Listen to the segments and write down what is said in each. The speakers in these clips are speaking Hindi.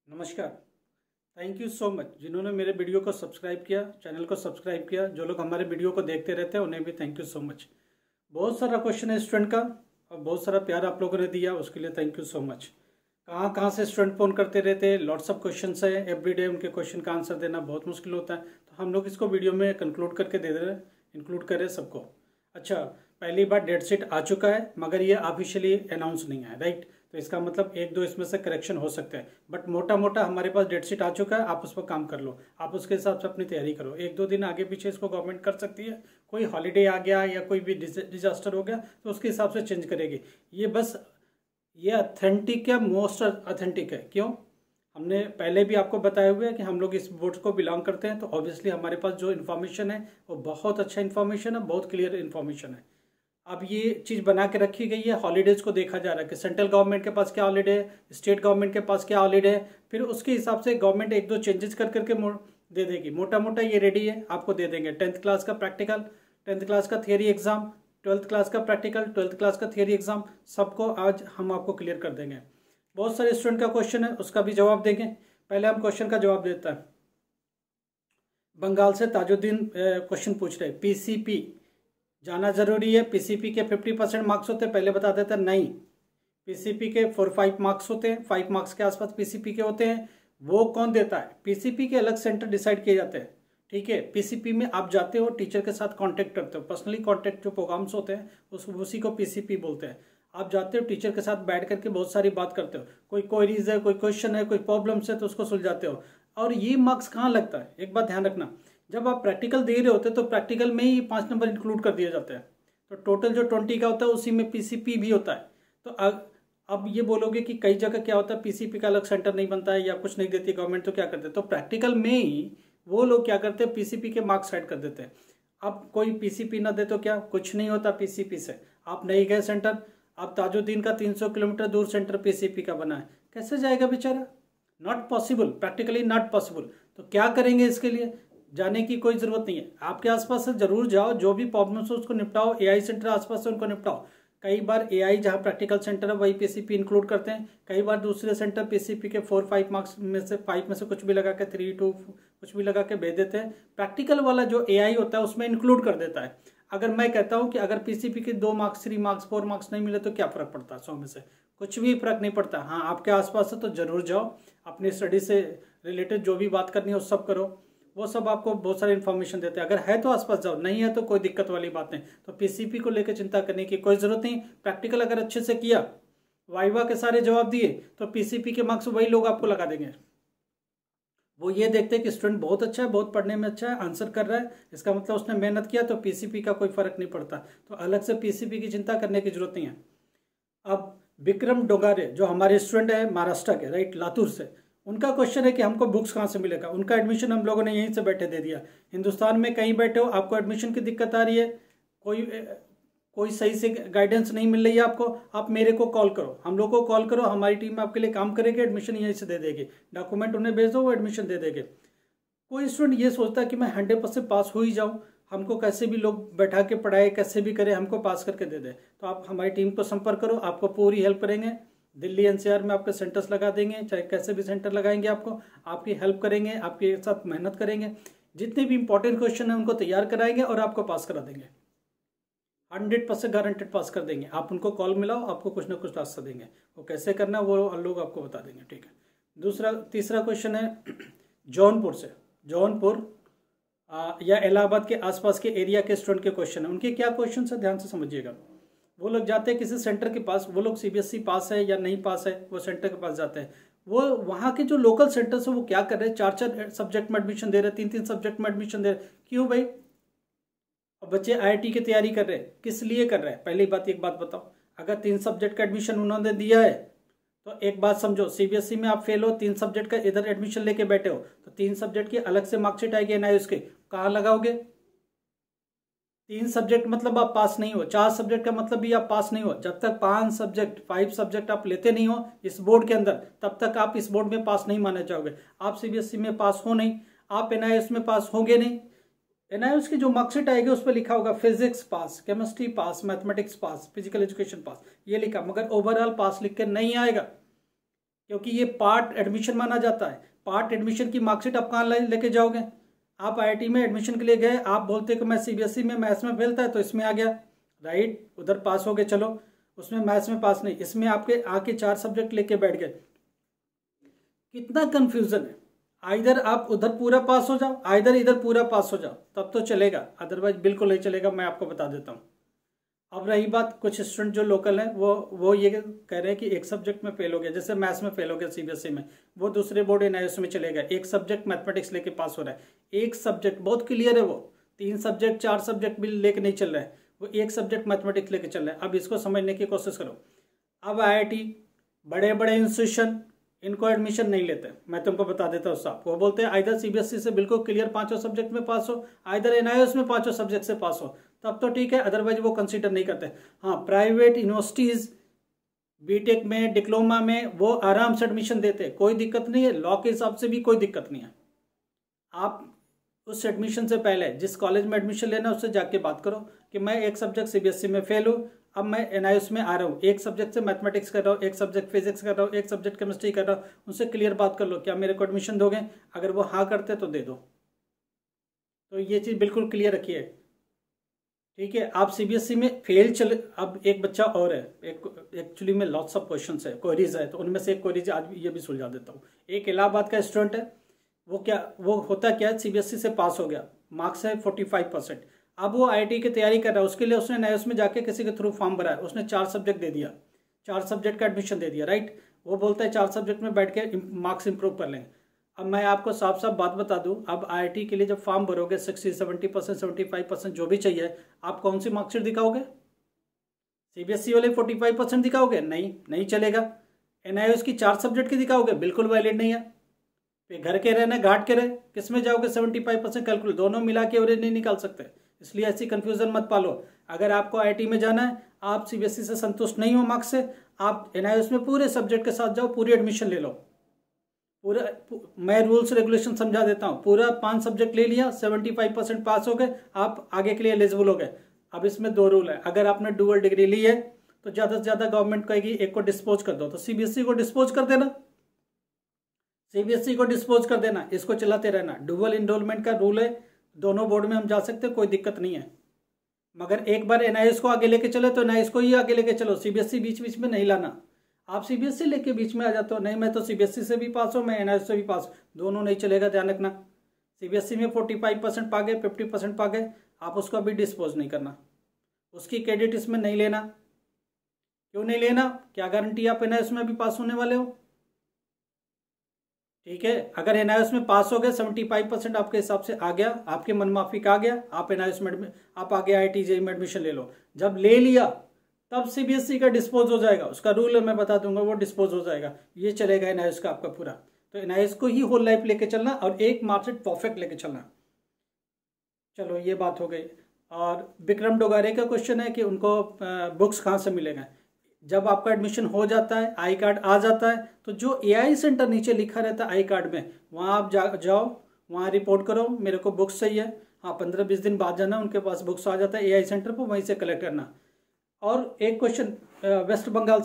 नमस्कार। थैंक यू सो मच जिन्होंने मेरे वीडियो को सब्सक्राइब किया, चैनल को सब्सक्राइब किया। जो लोग हमारे वीडियो को देखते रहते हैं उन्हें भी थैंक यू सो मच। बहुत सारा क्वेश्चन है स्टूडेंट का और बहुत सारा प्यार आप लोगों ने दिया, उसके लिए थैंक यू सो मच। कहाँ कहाँ से स्टूडेंट फ़ोन करते रहते हैं, लॉट्स ऑफ क्वेश्चन है एवरीडे। उनके क्वेश्चन का आंसर देना बहुत मुश्किल होता है, तो हम लोग इसको वीडियो में कंक्लूड करके दे रहे हैं, इंक्लूड करें सबको। अच्छा, पहली बार डेट शीट आ चुका है मगर ये ऑफिशियली अनाउंस नहीं है, राइट। तो इसका मतलब एक दो इसमें से करेक्शन हो सकते हैं, बट मोटा मोटा हमारे पास डेट शीट आ चुका है। आप उस पर काम कर लो, आप उसके हिसाब से अपनी तैयारी करो। एक दो दिन आगे पीछे इसको गवर्नमेंट कर सकती है, कोई हॉलीडे आ गया या कोई भी डिजास्टर हो गया तो उसके हिसाब से चेंज करेगी। ये बस ये अथेंटिक है, मोस्ट अथेंटिक है। क्यों? हमने पहले भी आपको बताया हुआ है कि हम लोग इस बोर्ड को बिलोंग करते हैं, तो ऑब्वियसली हमारे पास जो इन्फॉर्मेशन है वो बहुत अच्छा इन्फॉर्मेशन है, बहुत क्लियर इन्फॉर्मेशन है। अब ये चीज़ बना के रखी गई है, हॉलीडेज को देखा जा रहा है कि सेंट्रल गवर्नमेंट के पास क्या हॉलीडे है, स्टेट गवर्नमेंट के पास क्या हॉलीडे है, फिर उसके हिसाब से गवर्नमेंट एक दो चेंजेस कर करके दे देगी। मोटा मोटा ये रेडी है, आपको दे देंगे 10th क्लास का प्रैक्टिकल, 10th क्लास का थियरी एग्जाम, 12th क्लास का प्रैक्टिकल, 12th क्लास का थियरी एग्जाम, सबको आज हम आपको क्लियर कर देंगे। बहुत सारे स्टूडेंट का क्वेश्चन है, उसका भी जवाब देंगे। पहले हम क्वेश्चन का जवाब देता है। बंगाल से ताजुद्दीन क्वेश्चन पूछ रहे, पीसीपी जाना जरूरी है? पीसीपी के 50% मार्क्स होते हैं, पहले बता देता नहीं। पीसीपी के 4-5 मार्क्स होते हैं, 5 मार्क्स के आसपास पीसीपी के होते हैं। वो कौन देता है? पीसीपी के अलग सेंटर डिसाइड किए जाते हैं, ठीक है। पीसीपी में आप जाते हो, टीचर के साथ कांटेक्ट करते हो, पर्सनली कांटेक्ट जो प्रोग्राम्स होते हैं उसी को पीसीपी बोलते हैं। आप जाते हो, टीचर के साथ बैठ करके बहुत सारी बात करते हो, कोई क्वेरीज है, कोई क्वेश्चन है, कोई प्रॉब्लम्स है तो उसको सुलझाते हो। और ये मार्क्स कहाँ लगता है, एक बात ध्यान रखना, जब आप प्रैक्टिकल दे रहे होते तो प्रैक्टिकल में ही 5 नंबर इंक्लूड कर दिए जाते हैं, तो टोटल जो 20 का होता है उसी में पीसीपी भी होता है। तो अब ये बोलोगे कि कई जगह क्या होता है, पीसीपी का अलग सेंटर नहीं बनता है या कुछ नहीं देती गवर्नमेंट, तो क्या करते हैं, तो प्रैक्टिकल में ही वो लोग क्या करते हैं, पीसीपी के मार्क्स ऐड कर देते हैं। अब कोई पीसीपी ना दे तो क्या कुछ नहीं होता पीसीपी से। आप नहीं गए सेंटर, अब ताजुद्दीन का 300 किलोमीटर दूर सेंटर पीसीपी का बना है, कैसे जाएगा बेचारा? Not possible, practically not possible. तो क्या करेंगे? इसके लिए जाने की कोई जरूरत नहीं है, आपके आसपास से जरूर जाओ, जो भी प्रॉब्लम्स हो उसको निपटाओ। एआई सेंटर आसपास से उनको निपटाओ। कई बार एआई जहाँ प्रैक्टिकल सेंटर है वही पीसीपी इंक्लूड करते हैं, कई बार दूसरे सेंटर पीसीपी के 4-5 मार्क्स में से 5 में से कुछ भी लगा के 3-2 कुछ भी लगा के भेज देते हैं। प्रैक्टिकल वाला जो एआई होता है उसमें इंक्लूड कर देता है। अगर मैं कहता हूँ कि अगर पीसीपी के 2 मार्क्स 3 मार्क्स 4 मार्क्स नहीं मिले तो क्या फर्क पड़ता है? 100 में से कुछ भी फर्क नहीं पड़ता। हाँ, आपके आसपास है तो जरूर जाओ, अपनी स्टडी से रिलेटेड जो भी बात करनी है वो सब करो, वो सब आपको बहुत सारी इन्फॉर्मेशन देते हैं। अगर है तो आसपास जाओ, नहीं है तो कोई दिक्कत वाली बात नहीं। तो पीसीपी को लेकर चिंता करने की कोई जरूरत नहीं। प्रैक्टिकल अगर अच्छे से किया, वाइवा के सारे जवाब दिए, तो पीसीपी के मार्क्स वही लोग आपको लगा देंगे। वो ये देखते हैं कि स्टूडेंट बहुत अच्छा है, बहुत पढ़ने में अच्छा है, आंसर कर रहा है, इसका मतलब उसने मेहनत किया, तो पीसीपी का कोई फर्क नहीं पड़ता। तो अलग से पीसीपी की चिंता करने की जरूरत नहीं है। अब विक्रम डोगारे जो हमारे स्टूडेंट है महाराष्ट्र के, राइट, लातूर से, उनका क्वेश्चन है कि हमको बुक्स कहाँ से मिलेगा। उनका एडमिशन हम लोगों ने यहीं से बैठे दे दिया। हिंदुस्तान में कहीं बैठे हो, आपको एडमिशन की दिक्कत आ रही है, कोई सही से गाइडेंस नहीं मिल रही है आपको, आप मेरे को कॉल करो, हम लोग को कॉल करो, हमारी टीम आपके लिए काम करेगी, एडमिशन यहीं से दे देगी। डॉक्यूमेंट उन्हें भेज दो, वो एडमिशन दे देंगे। कोई स्टूडेंट ये सोचता है कि मैं 100% पास हो ही जाऊँ, हमको कैसे भी लोग बैठा के पढ़ाए, कैसे भी करें, हमको पास करके दे दे, तो आप हमारी टीम को संपर्क करो, आपको पूरी हेल्प करेंगे। दिल्ली एनसीआर में आपके सेंटर्स लगा देंगे, चाहे कैसे भी सेंटर लगाएंगे, आपकी हेल्प करेंगे, आपके साथ मेहनत करेंगे, जितने भी इंपॉर्टेंट क्वेश्चन है उनको तैयार कराएंगे और आपको पास करा देंगे। 100% गारंटेड पास कर देंगे। आप उनको कॉल मिलाओ, आपको कुछ ना कुछ रास्ता देंगे, वो कैसे करना वो लोग आपको बता देंगे, ठीक है। तीसरा क्वेश्चन है जौनपुर से, जौनपुर या इलाहाबाद के आसपास के एरिया के स्टूडेंट के क्वेश्चन है। उनके क्या क्वेश्चन है ध्यान से समझिएगा। वो लोग जाते हैं किसी सेंटर के पास, वो लोग सीबीएसई पास है या नहीं पास है, वो सेंटर के पास जाते हैं। वो वहाँ के जो लोकल सेंटर्स है वो क्या कर रहे हैं, 4-4 सब्जेक्ट में एडमिशन दे रहे हैं, 3-3 सब्जेक्ट में एडमिशन दे रहे हैं। क्यों भाई? अब बच्चे आईआईटी की तैयारी कर रहे हैं, किस लिए कर रहे हैं? पहली बात एक बात बताओ, अगर 3 सब्जेक्ट का एडमिशन उन्होंने दिया है तो एक बात समझो, सीबीएसई में आप फेल हो, 3 सब्जेक्ट का इधर एडमिशन लेके बैठे हो, तो 3 सब्जेक्ट की अलग से मार्कशीट आएगी एनआईओएस के, कहाँ लगाओगे? 3 सब्जेक्ट मतलब आप पास नहीं हो, 4 सब्जेक्ट का मतलब भी आप पास नहीं हो। जब तक 5 सब्जेक्ट आप लेते नहीं हो इस बोर्ड के अंदर, तब तक आप इस बोर्ड में पास नहीं माने जाओगे। आप सीबीएसई में पास हो नहीं, आप एनआईओएस में पास होंगे नहीं। एनआईओएस की जो मार्कशीट आएगी उस पर लिखा होगा फिजिक्स पास, केमिस्ट्री पास, मैथमेटिक्स पास, फिजिकल एजुकेशन पास, ये लिखा, मगर ओवरऑल पास लिख के नहीं आएगा। क्योंकि ये पार्ट एडमिशन माना जाता है। पार्ट एडमिशन की मार्कशीट आप कहाँ लेके जाओगे? आप आईआईटी में एडमिशन के लिए गए, आप बोलते कि मैं सीबीएसई में मैथ्स में फेल था तो इसमें आ गया, राइट, उधर पास हो गए, चलो उसमें मैथ्स में पास नहीं, इसमें आपके आके 4 सब्जेक्ट लेके बैठ गए। कितना कंफ्यूजन है। आइधर आप उधर पूरा पास हो जाओ, आइधर इधर पूरा पास हो जाओ, तब तो चलेगा, अदरवाइज बिल्कुल नहीं चलेगा, मैं आपको बता देता हूँ। अब रही बात, कुछ स्टूडेंट जो लोकल हैं वो ये कह रहे हैं कि एक सब्जेक्ट में फेल हो गया, जैसे मैथ्स में फेल हो गया सीबीएसई में, वो दूसरे बोर्ड एनआईएस में चले गए, एक सब्जेक्ट मैथमेटिक्स लेके पास हो रहा है, एक सब्जेक्ट बहुत क्लियर है, वो 3 सब्जेक्ट 4 सब्जेक्ट भी लेके नहीं चल रहा है, वो एक सब्जेक्ट मैथमेटिक्स लेके चल रहा है। अब इसको समझने की कोशिश करो। अब आईआईटी, बड़े बड़े इंस्टीट्यूशन, इनको एडमिशन नहीं लेते, मैं तुमको बता देता हूँ साहब। वो बोलते हैं आइधर सीबीएसई से बिल्कुल क्लियर 5 सब्जेक्ट में पास हो, आइधर एनआईएस में 5 सब्जेक्ट से पास हो, तब तो ठीक है, अदरवाइज वो कंसीडर नहीं करते। हाँ, प्राइवेट यूनिवर्सिटीज बीटेक में, डिप्लोमा में वो आराम से एडमिशन देते, कोई दिक्कत नहीं है, लॉ के हिसाब से भी कोई दिक्कत नहीं है। आप उस एडमिशन से पहले जिस कॉलेज में एडमिशन लेना उससे जाके बात करो कि मैं एक सब्जेक्ट सीबीएसई में फेल हूँ, अब मैं एनआईएस में आ रहा हूँ, एक सब्जेक्ट से मैथमेटिक्स कर रहा हूँ, एक सब्जेक्ट फिजिक्स कर रहा हूँ, एक सब्जेक्ट केमिस्ट्री कर रहा हूँ, उनसे क्लियर बात कर लो, क्या मेरे को एडमिशन दोगे? अगर वो हाँ करते तो दे दो। तो ये चीज़ बिल्कुल क्लियर रखिए, ठीक है। आप सीबीएसई में फेल चले, अब एक बच्चा और है, एक एक्चुअली में लॉट्स ऑफ क्वेश्चंस है, क्वेरीज है, तो उनमें से एक क्वेरीज आज ये भी सुलझा देता हूँ। एक इलाहाबाद का स्टूडेंट है, वो होता क्या है, सीबीएसई से पास हो गया, मार्क्स है 45%, अब वो आईआईटी की तैयारी कर रहा है, उसके लिए उसने एनआईएस में जाके किसी के थ्रू फॉर्म भरा है, उसने 4 सब्जेक्ट दे दिया, 4 सब्जेक्ट का एडमिशन दे दिया, राइट। वो बोलता है 4 सब्जेक्ट में बैठ के मार्क्स इंप्रूव कर लें। अब मैं आपको साफ साफ बात बता दूं, अब आईआईटी के लिए जब फॉर्म भरोगे 60-70%, 75% जो भी चाहिए, आप कौन सी मार्कशीट दिखाओगे? सीबीएसई वाले 45% दिखाओगे? नहीं चलेगा। एनआईएस की 4 सब्जेक्ट की दिखाओगे? बिल्कुल वैलिड नहीं है। फिर घर के रहना घाट के रहे, किस में जाओगे? 75% कैलकुलेट, दोनों मिला के एवरेज नहीं निकाल सकते, इसलिए ऐसी कंफ्यूजन मत पालो। अगर आपको आईआईटी में जाना है, आप सीबीएसई से संतुष्ट नहीं हो मार्क्स से, आप एनआईएस में पूरे सब्जेक्ट के साथ जाओ, पूरी एडमिशन ले लो। पूरा मैं रूल्स रेगुलेशन समझा देता हूँ, पूरा 5 सब्जेक्ट ले लिया, 75% पास हो गए, आप आगे के लिए एलिजिबल हो गए। अब इसमें 2 रूल है, अगर आपने डुअल डिग्री ली है तो ज़्यादा से ज़्यादा गवर्नमेंट कहेगी एक को डिस्पोज कर दो, तो सीबीएसई को डिस्पोज कर देना, सीबीएसई को डिस्पोज कर देना, इसको चलाते रहना। डुअल इनरोलमेंट का रूल है, दोनों बोर्ड में हम जा सकते हैं, कोई दिक्कत नहीं है। मगर एक बार एनआईएस को आगे लेके चले तो एनआईएस को ही आगे लेके चलो, सीबीएसई बीच बीच में नहीं लाना। आप सीबीएसई लेके बीच में आ जाते हो, नहीं मैं तो सीबीएसई से भी पास हूँ, मैं एनआईएस से भी पास, दोनों नहीं चलेगा, ध्यान रखना। सीबीएसई में 45% पा गए, 50% पा गए, आप उसको अभी डिस्पोज नहीं करना, उसकी क्रेडिट इसमें नहीं लेना। क्यों नहीं लेना? क्या गारंटी आप एनआईएस में भी पास होने वाले हो? ठीक है, अगर एनआईएस में पास हो गए, 75% आपके हिसाब से आ गया, आपके मनमाफिक आ गया, आप एनआईएस में आप आगे आईआईटी जेईई में एडमिशन ले लो। जब ले लिया तब सीबीएसई का डिस्पोज हो जाएगा, उसका रूल मैं बता दूंगा, वो डिस्पोज हो जाएगा, ये चलेगा एनआईएस का आपका पूरा। तो एनआईएस को ही होल लाइफ लेके चलना और एक मार्कशीट परफेक्ट लेके चलना। चलो ये बात हो गई। और विक्रम डोगारे का क्वेश्चन है कि उनको बुक्स कहाँ से मिलेगा? जब आपका एडमिशन हो जाता है, आई कार्ड आ जाता है, तो जो एआई सेंटर नीचे लिखा रहता है आई कार्ड में, वहाँ आप जाओ, वहाँ रिपोर्ट करो मेरे को बुक्स चाहिए। हाँ, 15-20 दिन बाद जाना, उनके पास बुक्स आ जाता है एआई सेंटर पर, वहीं से कलेक्ट करना। और एक क्वेश्चन वेस्ट बंगाल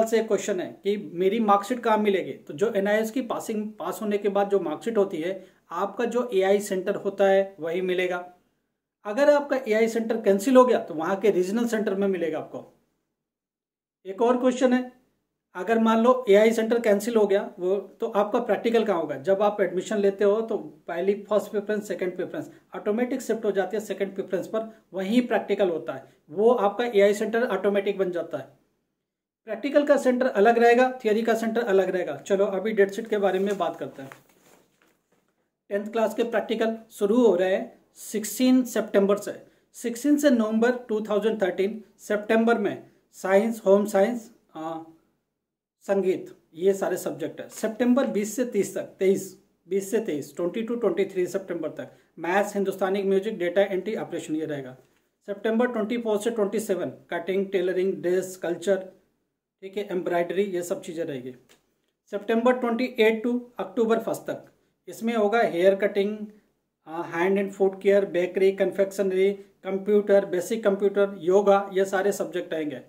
से एक क्वेश्चन है कि मेरी मार्कशीट कहाँ मिलेगी? तो जो एनआईएस की पास होने के बाद जो मार्कशीट होती है, आपका जो एआई सेंटर होता है वही मिलेगा। अगर आपका एआई सेंटर कैंसिल हो गया तो वहाँ के रीजनल सेंटर में मिलेगा आपको। एक और क्वेश्चन है, अगर मान लो एआई सेंटर कैंसिल हो गया वो, तो आपका प्रैक्टिकल कहाँ होगा? जब आप एडमिशन लेते हो तो पहली first preference, second preference automatic shift हो जाती है सेकंड प्रेफरेंस पर, वहीं प्रैक्टिकल होता है, वो आपका एआई सेंटर ऑटोमेटिक बन जाता है। प्रैक्टिकल का सेंटर अलग रहेगा, थियरी का सेंटर अलग रहेगा। चलो अभी डेट शीट के बारे में बात करते हैं। 10th क्लास के प्रैक्टिकल शुरू हो रहे हैं 16 सितंबर से, 16 से नवंबर 2013। सितंबर में साइंस, होम साइंस, संगीत, ये सारे सब्जेक्ट है। सितंबर 20 से 30 तक, 20 से 23, 22-23 सितंबर तक मैथ्स, हिंदुस्तानी म्यूजिक, डेटा एंट्री, ऑपरेशन, ये रहेगा। सितंबर 24 से 27 कटिंग, टेलरिंग, ड्रेस, कल्चर, ठीक है, एम्ब्रॉयडरी, ये सब चीज़ें रहेगी। सितंबर 28 टू अक्टूबर 1 तक इसमें होगा hair cutting, hand and food care, bakery, confectionery, computer, basic computer, yoga, ये सारे सब्जेक्ट आएंगे।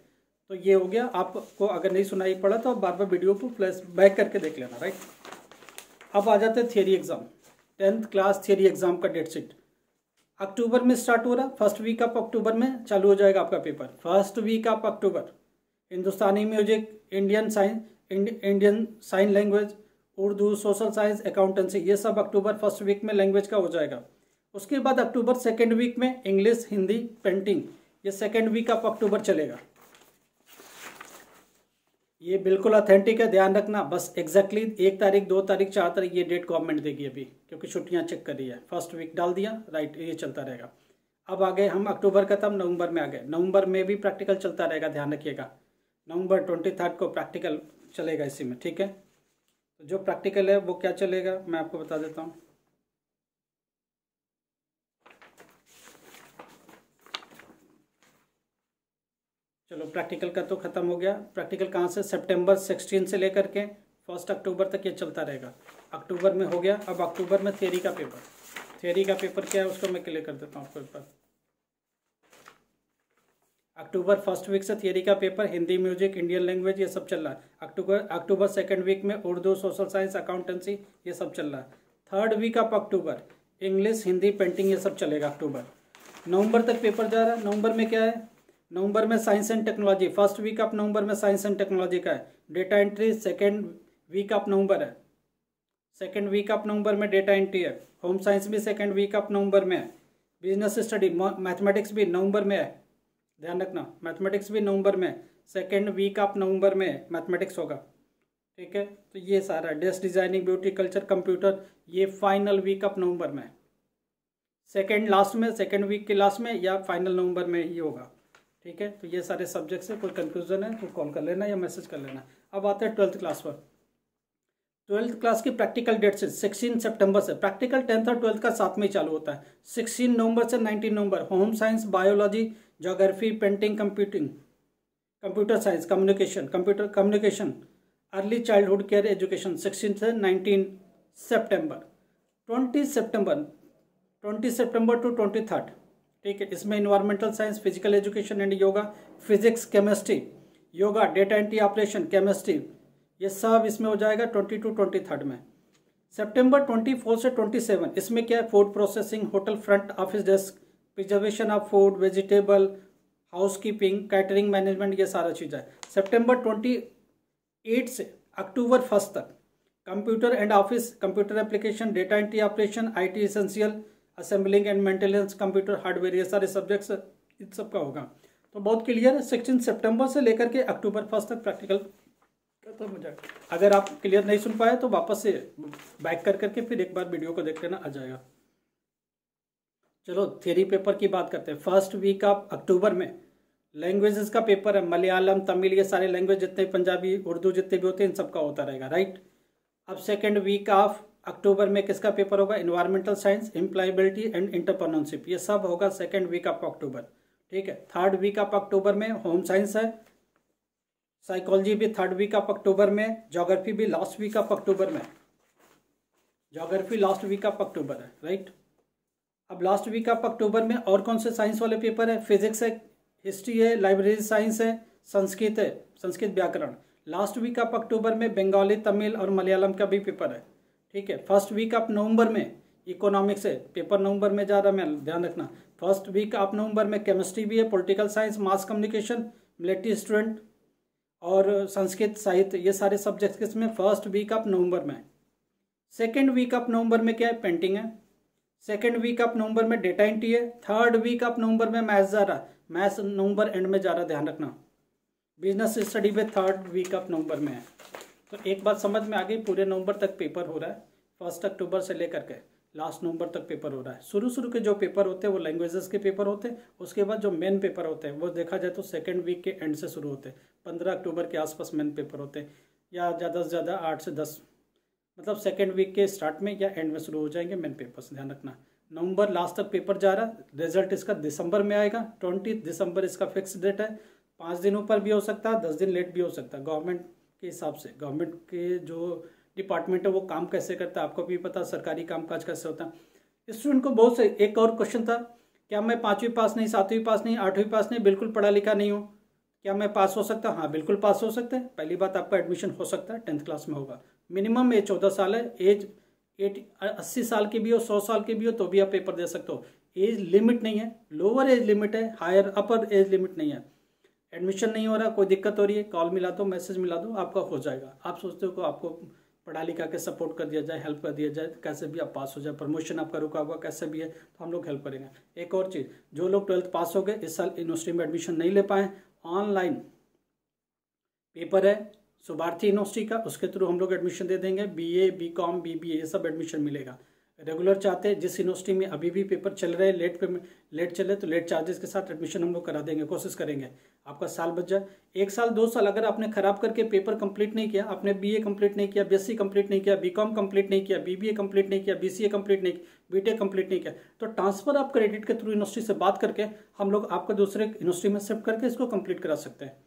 तो ये हो गया। आपको अगर नहीं सुनाई पड़ा तो आप बार बार वीडियो को फ्लैश बैक करके देख लेना, राइट। अब आ जाते हैं theory exam. 10th class theory exam का डेट शीट अक्टूबर में स्टार्ट हो रहा, फर्स्ट वीक ऑफ अक्टूबर में चालू हो जाएगा आपका paper. First week of October Hindustani music, Indian sign language, Urdu, social science, accountancy, ये सब अक्टूबर फर्स्ट वीक में लैंग्वेज का हो जाएगा। उसके बाद अक्टूबर सेकेंड वीक में इंग्लिश, हिंदी, पेंटिंग, ये सेकेंड वीक ऑफ अक्टूबर चलेगा। ये बिल्कुल ऑथेंटिक है, ध्यान रखना। बस एग्जैक्टली 1 तारीख, 2 तारीख, 4 तारीख ये डेट गवर्नमेंट देगी अभी, क्योंकि छुट्टियां चेक कर रही है। फर्स्ट वीक डाल दिया, राइट, ये चलता रहेगा। अब आ गए हम अक्टूबर का, तब नवंबर में आ गए। नवंबर में भी प्रैक्टिकल चलता रहेगा, ध्यान रखिएगा। नवंबर 23 को प्रैक्टिकल चलेगा इसी में, ठीक है। तो जो प्रैक्टिकल है वो क्या चलेगा मैं आपको बता देता हूँ। चलो प्रैक्टिकल का तो खत्म हो गया। प्रैक्टिकल कहाँ से, सितंबर 16 से लेकर के 1 अक्टूबर तक ये चलता रहेगा। अक्टूबर में हो गया। अब अक्टूबर में थियरी का पेपर, थियरी का पेपर क्या है उसको मैं क्लियर कर देता हूँ आपको एक बार। अक्टूबर फर्स्ट वीक से थियरी का paper, Hindi, music, Indian language, ये सब चल रहा है। अक्टूबर सेकेंड वीक में उर्दू, सोशल साइंस, अकाउंटेंसी, ये सब चल रहा है। Third week of October English, Hindi, painting, ये सब चलेगा अक्टूबर। नवंबर तक पेपर जा रहा है। नवंबर में क्या है, नवंबर में science and technology, first week of November में साइंस एंड टेक्नोलॉजी का है। Data entry second week of November है, सेकेंड वीक ऑफ नवंबर में डेटा एंट्री है। होम साइंस भी सेकेंड वीक ऑफ नवंबर में है। बिजनेस स्टडी, मैथमेटिक्स भी नवंबर में है, ध्यान रखना। मैथमेटिक्स भी नवंबर में, सेकेंड वीक ऑफ नवंबर में मैथमेटिक्स होगा, ठीक है। तो ये सारा dress designing, beauty, culture, computer, ये फाइनल वीक ऑफ नवंबर में, सेकेंड लास्ट में, सेकेंड वीक के लास्ट में या फाइनल नवंबर में ही होगा, ठीक है। तो ये सारे सब्जेक्ट्स है। कोई कंफ्यूजन है तो कॉल कर लेना या मैसेज कर लेना। अब आते हैं 12th क्लास पर। 12th क्लास की प्रैक्टिकल डेट से 16 सितंबर से, प्रैक्टिकल 10th और 12th का साथ में ही चालू होता है। 16 नवंबर से 19 नवंबर home science, biology, geography, painting, computing, computer science, communication, computer communication, early childhood care education 16 से 19 सितंबर। 20 सितंबर टू 23, ठीक है। इसमें environmental science, physical education and yoga, physics, chemistry, yoga, data entry operation, chemistry, ये सब इसमें हो जाएगा 20 to 23 में। सितंबर 24 से 27 इसमें क्या है, food processing, hotel front office desk, preservation of food, vegetable, housekeeping, catering management, ये सारा चीज़ है। सितंबर 28 से अक्टूबर 1 तक computer and office, computer application, data entry operation, IT essential, assembling and maintenance, computer hardware, ये सारे सब्जेक्ट्स इन सब का होगा। तो बहुत क्लियर है। 16 सितंबर से लेकर के अक्टूबर 1 तक प्रैक्टिकल खत्म हो जाएगा। अगर आप क्लियर नहीं सुन पाए तो वापस से बैक कर करके फिर एक बार वीडियो को देख लेना, आ जाएगा। चलो थियरी पेपर की बात करते हैं। फर्स्ट वीक ऑफ अक्टूबर में लैंग्वेजेस का पेपर है, मलयालम, तमिल, ये सारे लैंग्वेज जितने, पंजाबी, उर्दू जितने भी होते हैं इन सबका होता रहेगा, राइट। अब सेकेंड वीक ऑफ अक्टूबर में किसका पेपर होगा, environmental science, employability and entrepreneurship, ये सब होगा सेकेंड वीक ऑफ अक्टूबर, ठीक है। थर्ड वीक ऑफ अक्टूबर में होम साइंस है, साइकोलॉजी भी थर्ड वीक ऑफ अक्टूबर में, ज्योग्राफी भी लास्ट वीक ऑफ अक्टूबर में, geography last week of October है, राइट। अब लास्ट वीक ऑफ अक्टूबर में और कौन से साइंस वाले पेपर है, फिजिक्स है, हिस्ट्री है, लाइब्रेरी साइंस है, संस्कृत है, संस्कृत व्याकरण। लास्ट वीक ऑफ अक्टूबर में बंगाली, तमिल और मलयालम का भी पेपर है, ठीक है। फर्स्ट वीक ऑफ नवंबर में इकोनॉमिक्स है, पेपर नवंबर में जा रहा है, ध्यान रखना। फर्स्ट वीक ऑफ नवंबर में केमिस्ट्री भी है, political science, mass communication, military student और संस्कृत साहित्य, ये सारे सब्जेक्ट्स किसमें, फर्स्ट वीक ऑफ नवंबर में। सेकेंड वीक ऑफ नवंबर में क्या है, पेंटिंग है। सेकेंड वीक ऑफ नवंबर में डेटा एंट्री है। थर्ड वीक ऑफ नवंबर में मैथ्स जा रहा, मैथ्स नवंबर एंड में जा रहा, ध्यान रखना। बिजनेस स्टडी में थर्ड वीक ऑफ नवंबर में है। तो एक बात समझ में आ गई, पूरे नवंबर तक पेपर हो रहा है। 1 अक्टूबर से लेकर के लास्ट नवंबर तक पेपर हो रहा है। शुरू के जो पेपर होते हैं वो लैंग्वेजेस के पेपर होते हैं। उसके बाद जो मेन पेपर होते हैं वो देखा जाए तो सेकेंड वीक के एंड से शुरू होते हैं। 15 अक्टूबर के आसपास मेन पेपर होते हैं, या ज़्यादा से ज़्यादा 8 से 10, मतलब सेकेंड वीक के स्टार्ट में या एंड में शुरू हो जाएंगे मेन पेपर्स, ध्यान रखना। नवंबर लास्ट तक पेपर जा रहा है। रिजल्ट इसका दिसंबर में आएगा, 20 दिसंबर इसका फिक्स डेट है। 5 दिनों पर भी हो सकता है, 10 दिन लेट भी हो सकता है, गवर्नमेंट के हिसाब से। गवर्नमेंट के जो डिपार्टमेंट है वो काम कैसे करता है आपको भी पता, सरकारी कामकाज कैसे होता है। स्टूडेंट को बहुत से एक और क्वेश्चन था, क्या मैं 5वीं पास नहीं, 7वीं पास नहीं, 8वीं पास नहीं, बिल्कुल पढ़ा लिखा नहीं हूँ, क्या मैं पास हो सकता हूँ? हाँ बिल्कुल पास हो सकते हैं। पहली बात, आपका एडमिशन हो सकता है 10th क्लास में होगा। मिनिमम एज 14 साल है। एज 80 साल की भी हो, 100 साल की भी हो, तो भी आप पेपर दे सकते हो। एज लिमिट नहीं है, लोअर एज लिमिट है, हायर अपर एज लिमिट नहीं है। एडमिशन नहीं हो रहा, कोई दिक्कत हो रही है, कॉल मिला दो, मैसेज मिला दो, आपका हो जाएगा। आप सोचते हो कि आपको पढ़ा लिखा के सपोर्ट कर दिया जाए, हेल्प कर दिया जाए, कैसे भी आप पास हो जाए, प्रमोशन आपका रुका हुआ कैसे भी है तो हम लोग हेल्प करेंगे। एक और चीज़, जो लोग 12th पास हो गए, इस साल यूनिवर्सिटी में एडमिशन नहीं ले पाए, ऑनलाइन पेपर है सुभारती यूनिवर्सिटी का, उसके थ्रू हम लोग एडमिशन दे देंगे। BA BCom BBA ये सब एडमिशन मिलेगा। रेगुलर चाहते हैं, जिस यूनिवर्सिटी में अभी भी पेपर चल रहे हैं, लेट चले तो लेट चार्जेस के साथ एडमिशन हम लोग करा देंगे, कोशिश करेंगे आपका साल बच जाए। 1 साल 2 साल अगर आपने खराब करके पेपर कंप्लीट नहीं किया, आपने BA कंप्लीट नहीं किया, BSc कंप्लीट नहीं किया, BCom कंप्लीट नहीं किया, BBA कंप्लीट नहीं किया, BCA कंप्लीट नहीं किया, BTech कंप्लीट नहीं किया, तो ट्रांसफर आप क्रेडिट के थ्रू यूनिवर्सिटी से बात करके हम लोग आपको दूसरे यूनिवर्सिटी में शिफ्ट करके इसको कंप्लीट करा सकते हैं।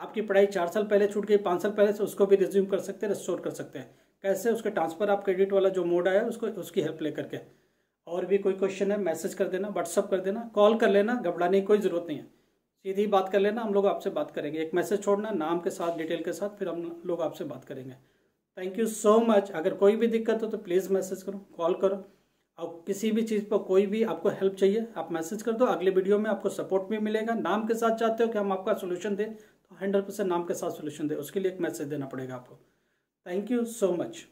आपकी पढ़ाई 4 साल पहले छूट गई, 5 साल पहले से, उसको भी रिज्यूम कर सकते हैं, रिस्टोर कर सकते हैं। कैसे? उसके ट्रांसफर आप क्रेडिट वाला जो मोड आया उसको, उसकी हेल्प लेकर के। और भी कोई क्वेश्चन है, मैसेज कर देना, व्हाट्सअप कर देना, कॉल कर लेना, घबराने की कोई ज़रूरत नहीं है, सीधी बात कर लेना, हम लोग आपसे बात करेंगे। एक मैसेज छोड़ना नाम के साथ, डिटेल के साथ, फिर हम लोग आपसे बात करेंगे। Thank you so much. अगर कोई भी दिक्कत हो तो प्लीज़ मैसेज करो, कॉल करो, और किसी भी चीज़ पर कोई भी आपको हेल्प चाहिए आप मैसेज कर दो। अगले वीडियो में आपको सपोर्ट भी मिलेगा। नाम के साथ चाहते हो कि हम आपका सोल्यूशन दें तो 100% नाम के साथ सोल्यूशन दें, उसके लिए एक मैसेज देना पड़ेगा आपको। Thank you so much.